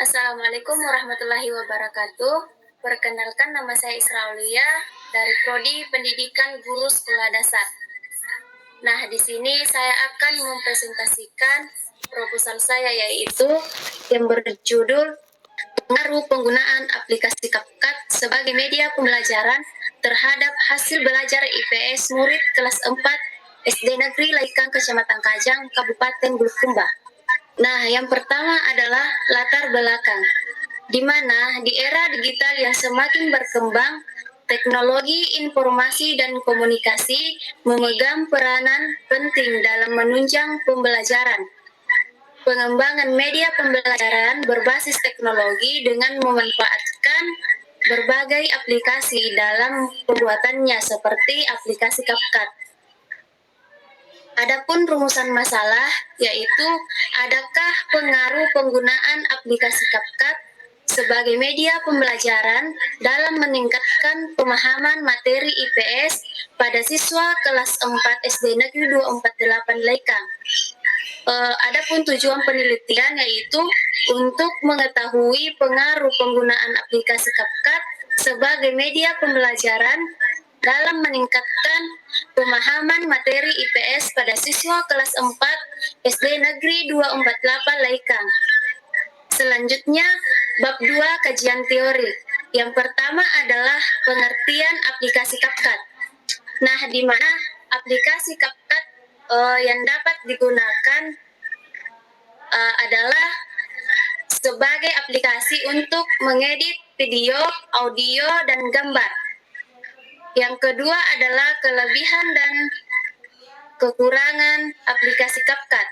Assalamualaikum warahmatullahi wabarakatuh. Perkenalkan, nama saya Israulia dari Prodi Pendidikan Guru Sekolah Dasar. Nah, di sini saya akan mempresentasikan proposal saya, yaitu yang berjudul pengaruh penggunaan aplikasi CapCut sebagai media pembelajaran terhadap hasil belajar IPS murid kelas 4 SD Negeri Laikang, Kecamatan Kajang, Kabupaten Bulukumba. Nah, yang pertama adalah latar belakang, di mana di era digital yang semakin berkembang, teknologi informasi dan komunikasi memegang peranan penting dalam menunjang pembelajaran. Pengembangan media pembelajaran berbasis teknologi dengan memanfaatkan berbagai aplikasi dalam pembuatannya seperti aplikasi CapCut. Adapun rumusan masalah, yaitu adakah pengaruh penggunaan aplikasi CapCut sebagai media pembelajaran dalam meningkatkan pemahaman materi IPS pada siswa kelas 4 SD Negeri 248 Laikang. Adapun tujuan penelitian yaitu untuk mengetahui pengaruh penggunaan aplikasi CapCut sebagai media pembelajaran dalam meningkatkan pemahaman materi IPS pada siswa kelas 4 SD Negeri 248 Laikang. Selanjutnya, bab 2 kajian teori. Yang pertama adalah pengertian aplikasi CapCut. Nah, di mana aplikasi CapCut yang dapat digunakan adalah sebagai aplikasi untuk mengedit video, audio, dan gambar. Yang kedua adalah kelebihan dan kekurangan aplikasi CapCut.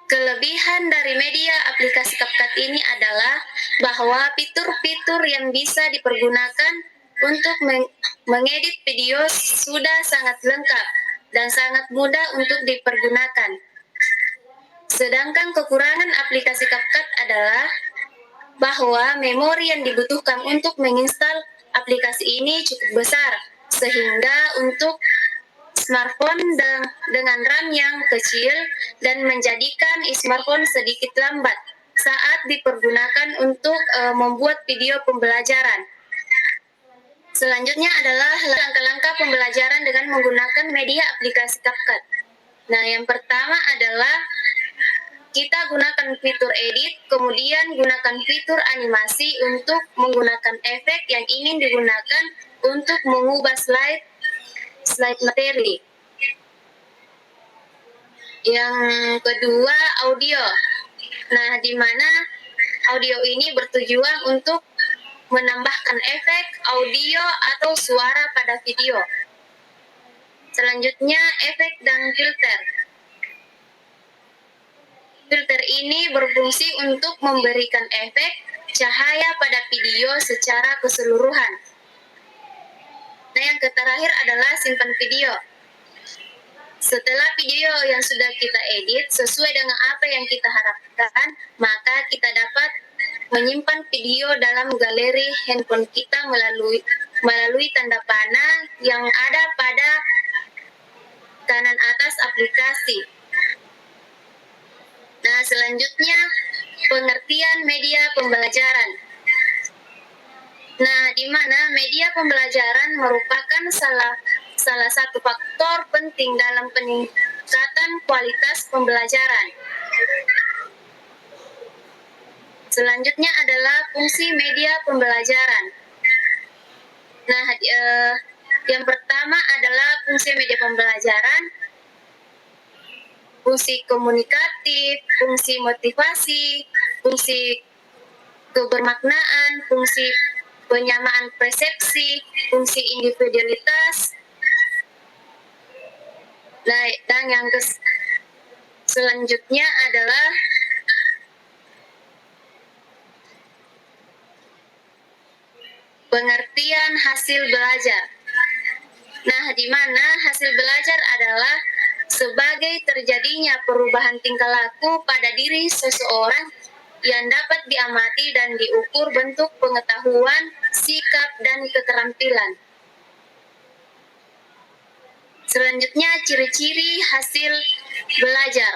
Kelebihan dari media aplikasi CapCut ini adalah bahwa fitur-fitur yang bisa dipergunakan untuk mengedit video sudah sangat lengkap dan sangat mudah untuk dipergunakan. Sedangkan kekurangan aplikasi CapCut adalah bahwa memori yang dibutuhkan untuk menginstal aplikasi ini cukup besar, sehingga untuk smartphone dengan RAM yang kecil dan menjadikan smartphone sedikit lambat saat dipergunakan untuk membuat video pembelajaran. Selanjutnya adalah langkah-langkah pembelajaran dengan menggunakan media aplikasi CapCut. Nah, yang pertama adalah kita gunakan fitur edit, kemudian gunakan fitur animasi untuk menggunakan efek yang ingin digunakan untuk mengubah slide materi. Yang kedua, audio. Nah, di mana audio ini bertujuan untuk menambahkan efek audio atau suara pada video. Selanjutnya, efek dan filter. Filter ini berfungsi untuk memberikan efek cahaya pada video secara keseluruhan. Nah, yang terakhir adalah simpan video. Setelah video yang sudah kita edit sesuai dengan apa yang kita harapkan, maka kita dapat menyimpan video dalam galeri handphone kita melalui tanda panah yang ada pada kanan atas aplikasi. Nah, selanjutnya pengertian media pembelajaran. Nah, di mana media pembelajaran merupakan salah satu faktor penting dalam peningkatan kualitas pembelajaran. Selanjutnya adalah fungsi media pembelajaran. Nah, yang pertama adalah fungsi media pembelajaran. Fungsi komunikatif, fungsi motivasi, fungsi kebermaknaan, fungsi penyamaan persepsi, fungsi individualitas. Nah, dan yang selanjutnya adalah pengertian hasil belajar. Nah, di mana hasil belajar adalah sebagai terjadinya perubahan tingkah laku pada diri seseorang yang dapat diamati dan diukur bentuk pengetahuan, sikap, dan keterampilan. Selanjutnya, ciri-ciri hasil belajar.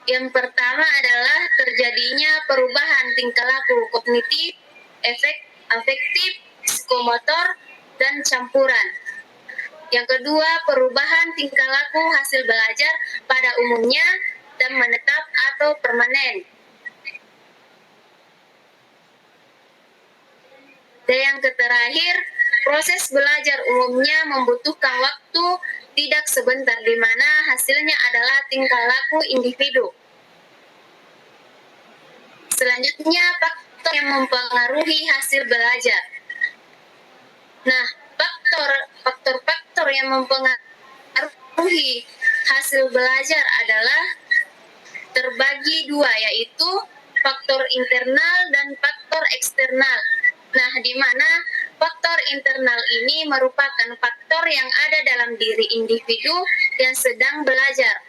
Yang pertama adalah terjadinya perubahan tingkah laku kognitif, afektif, psikomotor, dan campuran. Yang kedua, perubahan tingkah laku hasil belajar pada umumnya dan menetap atau permanen. Dan yang terakhir, proses belajar umumnya membutuhkan waktu tidak sebentar, di mana hasilnya adalah tingkah laku individu. Selanjutnya, faktor yang mempengaruhi hasil belajar. Nah, faktor-faktor yang mempengaruhi hasil belajar adalah terbagi dua, yaitu faktor internal dan faktor eksternal. Nah, di mana faktor internal ini merupakan faktor yang ada dalam diri individu yang sedang belajar.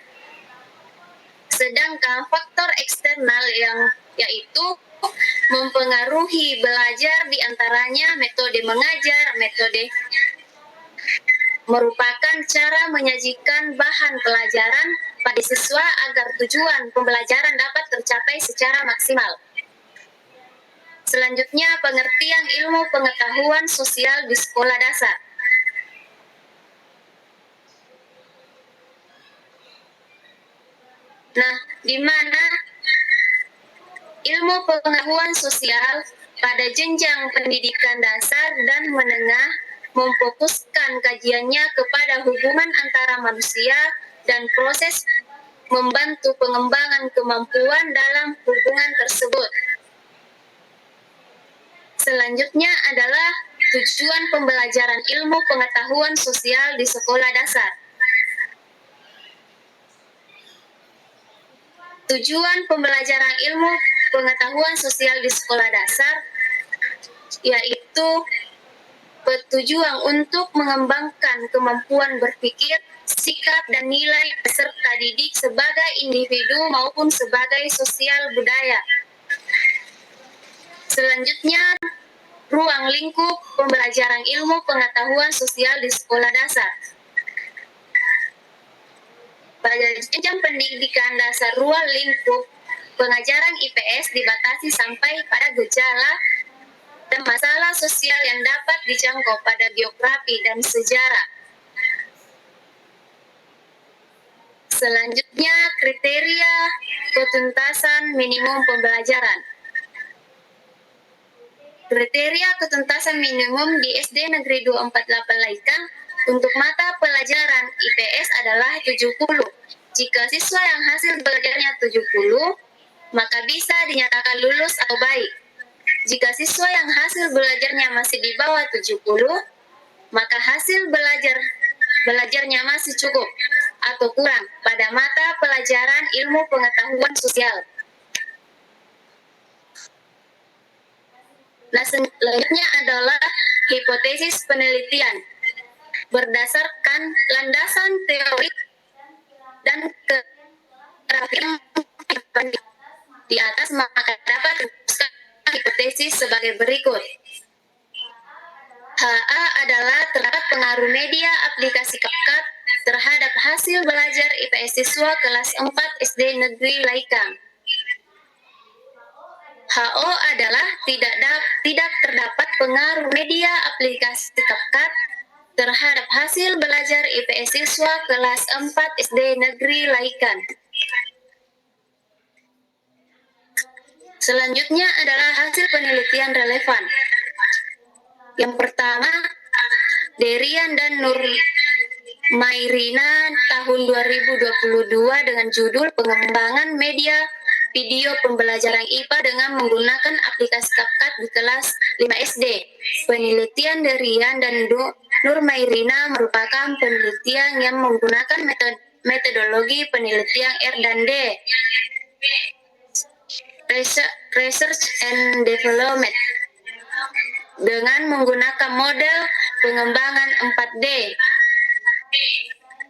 Sedangkan faktor eksternal yang yaitu mempengaruhi belajar, diantaranya metode mengajar, metode merupakan cara menyajikan bahan pelajaran pada siswa agar tujuan pembelajaran dapat tercapai secara maksimal. Selanjutnya, pengertian ilmu pengetahuan sosial di sekolah dasar. Nah, di mana ilmu pengetahuan sosial pada jenjang pendidikan dasar dan menengah memfokuskan kajiannya kepada hubungan antara manusia dan proses membantu pengembangan kemampuan dalam hubungan tersebut. Selanjutnya adalah tujuan pembelajaran ilmu pengetahuan sosial di sekolah dasar. Tujuan pembelajaran ilmu pengetahuan sosial di sekolah dasar yaitu bertujuan untuk mengembangkan kemampuan berpikir, sikap, dan nilai peserta didik sebagai individu maupun sebagai sosial budaya. Selanjutnya, ruang lingkup pembelajaran ilmu pengetahuan sosial di sekolah dasar. Pada jenjang pendidikan dasar, ruang lingkup pengajaran IPS dibatasi sampai pada gejala dan masalah sosial yang dapat dijangkau pada geografi dan sejarah. Selanjutnya, kriteria ketuntasan minimum pembelajaran. Kriteria ketuntasan minimum di SD Negeri 248 Laikang untuk mata pelajaran IPS adalah 70. Jika siswa yang hasil belajarnya 70, maka bisa dinyatakan lulus atau baik. Jika siswa yang hasil belajarnya masih di bawah 70, maka hasil belajarnya masih cukup atau kurang pada mata pelajaran ilmu pengetahuan sosial. Nah, selanjutnya adalah hipotesis penelitian. Berdasarkan landasan teori dan keterangan di atas, maka dapat dirumuskan hipotesis sebagai berikut. HA adalah terdapat pengaruh media aplikasi CapCut terhadap hasil belajar IPS siswa kelas 4 SD Negeri Laikang. HO adalah tidak terdapat pengaruh media aplikasi CapCut terhadap hasil belajar IPS siswa kelas 4 SD Negeri Laikan. Selanjutnya adalah hasil penelitian relevan. Yang pertama, Derian dan Nur Mairina tahun 2022 dengan judul Pengembangan Media Video Pembelajaran IPA dengan menggunakan aplikasi CapCut di kelas 5 SD. Penelitian Derian dan Nur Mairina merupakan penelitian yang menggunakan metodologi penelitian R dan D, Research and Development, dengan menggunakan model pengembangan 4D,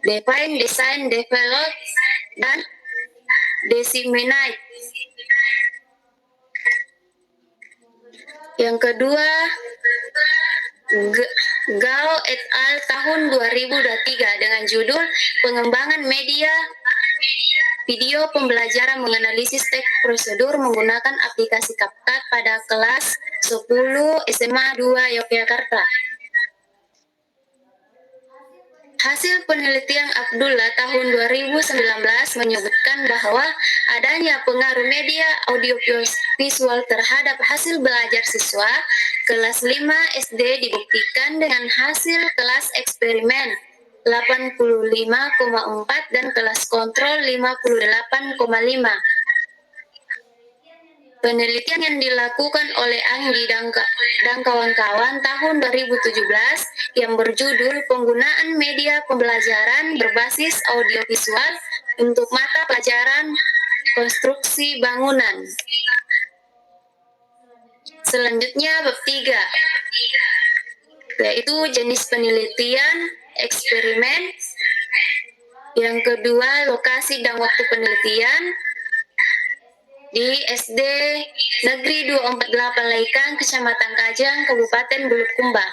Define, Design, Develop, dan Disseminate. Yang kedua, Gao et al. Tahun 2023 dengan judul Pengembangan Media video pembelajaran menganalisis teks prosedur menggunakan aplikasi CapCut pada kelas 10 SMA 2 Yogyakarta. Hasil penelitian Abdullah tahun 2019 menyebutkan bahwa adanya pengaruh media audiovisual terhadap hasil belajar siswa kelas 5 SD dibuktikan dengan hasil kelas eksperimen 85,4 dan kelas kontrol 58,5. Penelitian yang dilakukan oleh Anggi dan kawan-kawan tahun 2017 yang berjudul Penggunaan Media Pembelajaran Berbasis Audiovisual untuk Mata Pelajaran Konstruksi Bangunan. Selanjutnya bab 3, yaitu jenis penelitian eksperimen. Yang kedua, lokasi dan waktu penelitian di SD Negeri 248 Laikan, Kecamatan Kajang, Kabupaten Bulukumba.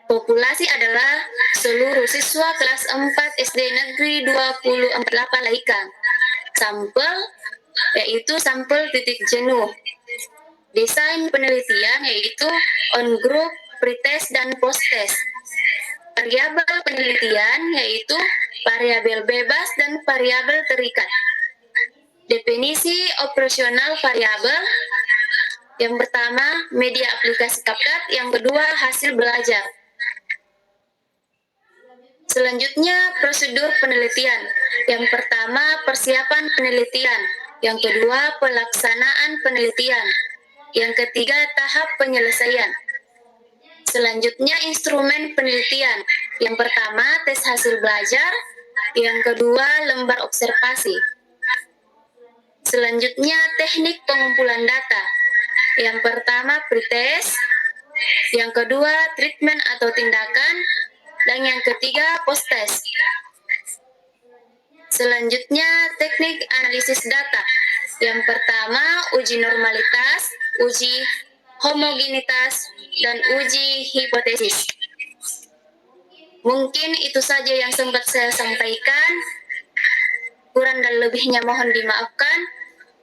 Populasi adalah seluruh siswa kelas 4 SD Negeri 248 Laikan. Sampel yaitu sampel titik jenuh. Desain penelitian yaitu on group, pretest, dan post-test. Variabel penelitian yaitu variabel bebas dan variabel terikat. Definisi operasional variabel. Yang pertama, media aplikasi CapCut. Yang kedua, hasil belajar. Selanjutnya, prosedur penelitian. Yang pertama, persiapan penelitian. Yang kedua, pelaksanaan penelitian. Yang ketiga, tahap penyelesaian. Selanjutnya, instrumen penelitian. Yang pertama, tes hasil belajar. Yang kedua, lembar observasi. Selanjutnya, teknik pengumpulan data. Yang pertama, pretest. Yang kedua, treatment atau tindakan. Dan yang ketiga, post-test. Selanjutnya, teknik analisis data. Yang pertama, uji normalitas, uji homogenitas, dan uji hipotesis. Mungkin itu saja yang sempat saya sampaikan. Kurang dan lebihnya mohon dimaafkan.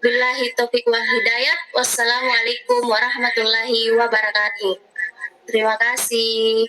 Billahi taufiq wal hidayah. Wassalamualaikum warahmatullahi wabarakatuh. Terima kasih.